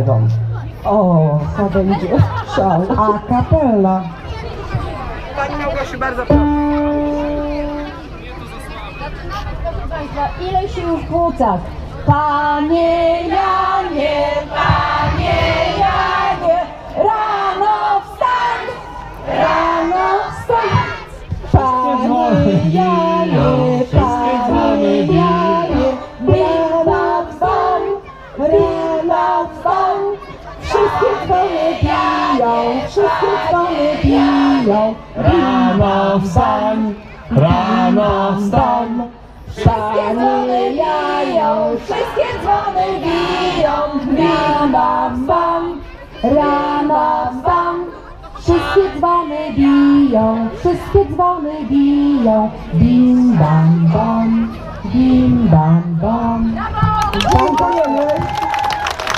przyjadą. O, to będzie szał. A kapella. Pani Małgosiu, bardzo proszę. Ile sił w płucach? Panie Janie, rano wstań, rano wstań. Panie Janie, rano wstań, rano wstań. Wszystkie dzwony biją, wszystkie dzwony biją. Rano wstań, rano wstań. Panie jają, wszystkie dzwony biją, bim bam bam, rano wstam. Wszystkie dzwony biją, wszystkie dzwony biją, bim bam bam, bim bam bam. Dziękujemy.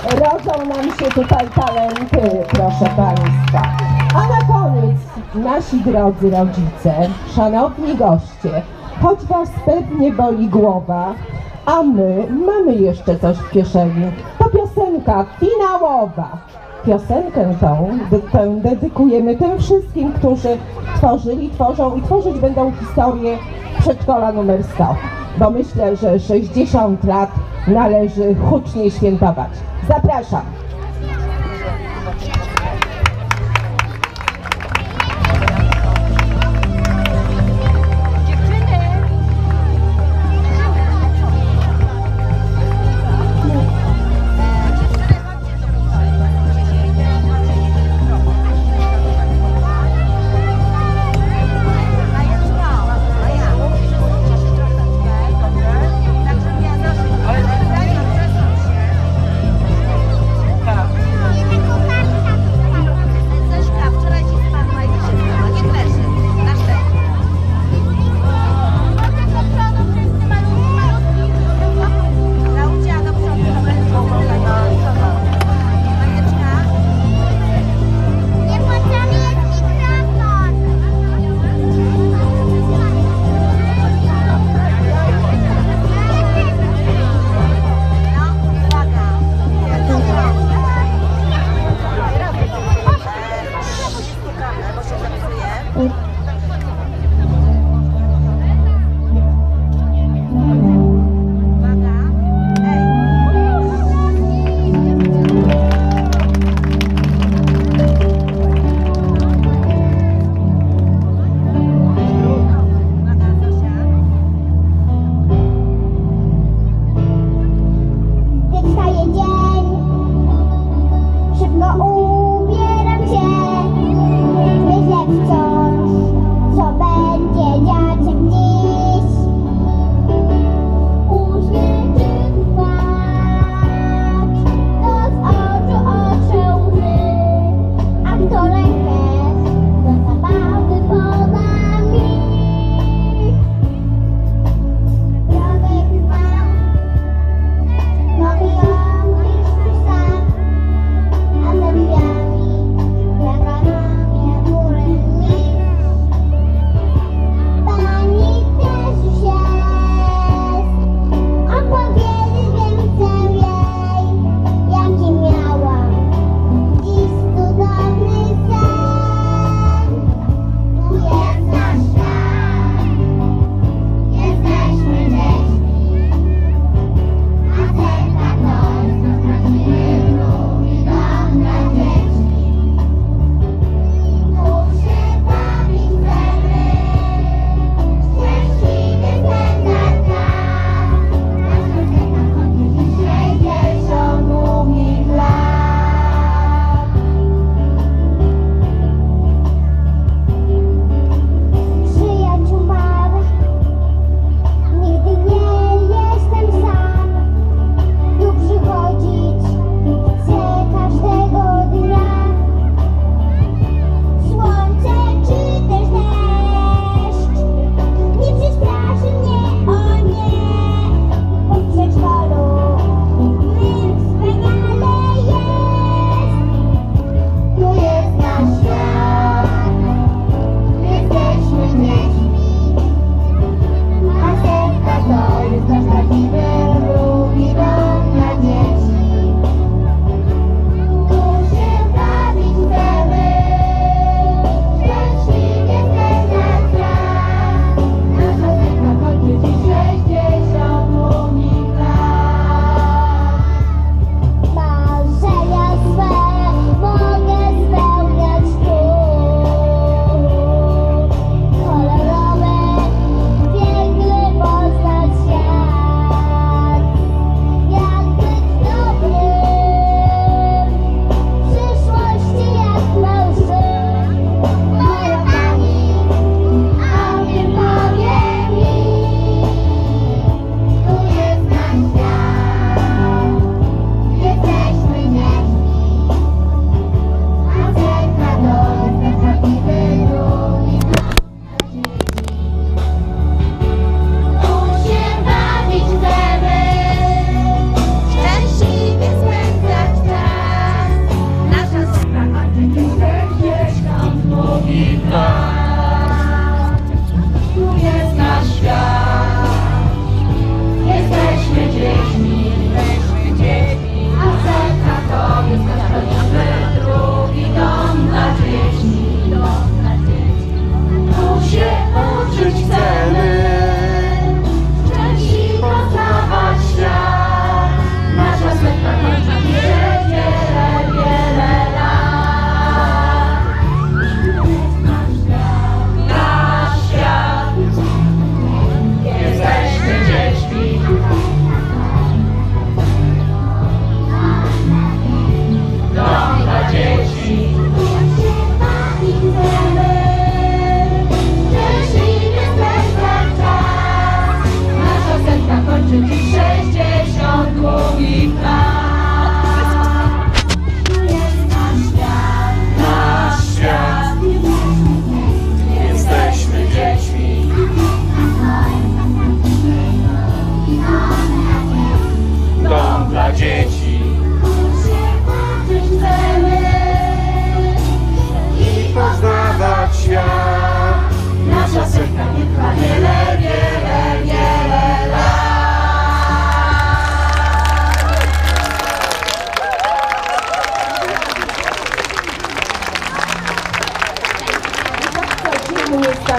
Rodzą nam się tutaj talenty, proszę Państwa. A na koniec, nasi drodzy rodzice, szanowni goście, choć Was pewnie boli głowa, a my mamy jeszcze coś w kieszeni. To piosenka finałowa. Piosenkę tę dedykujemy tym wszystkim, którzy tworzyli, tworzą i tworzyć będą historię przedszkola numer 100. Bo myślę, że 60 lat należy hucznie świętować. Zapraszam.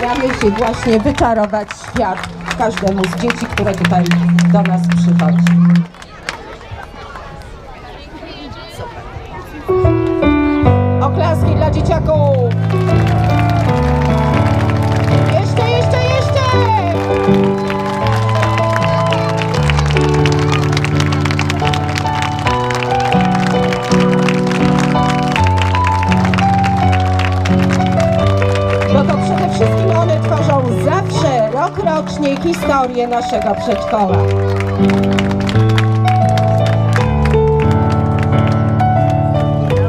staramy się właśnie wyczarować świat każdemu z dzieci, które tutaj do nas przychodzi. Oklaski dla dzieciaków! Jeszcze, jeszcze, jeszcze! No to przede wszystkim one tworzą zawsze, rokrocznie historię naszego przedszkola.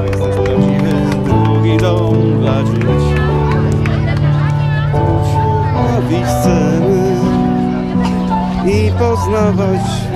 Jesteś prawdziwy drugi dom dla dzieci. Bawić chcemy i poznawać się.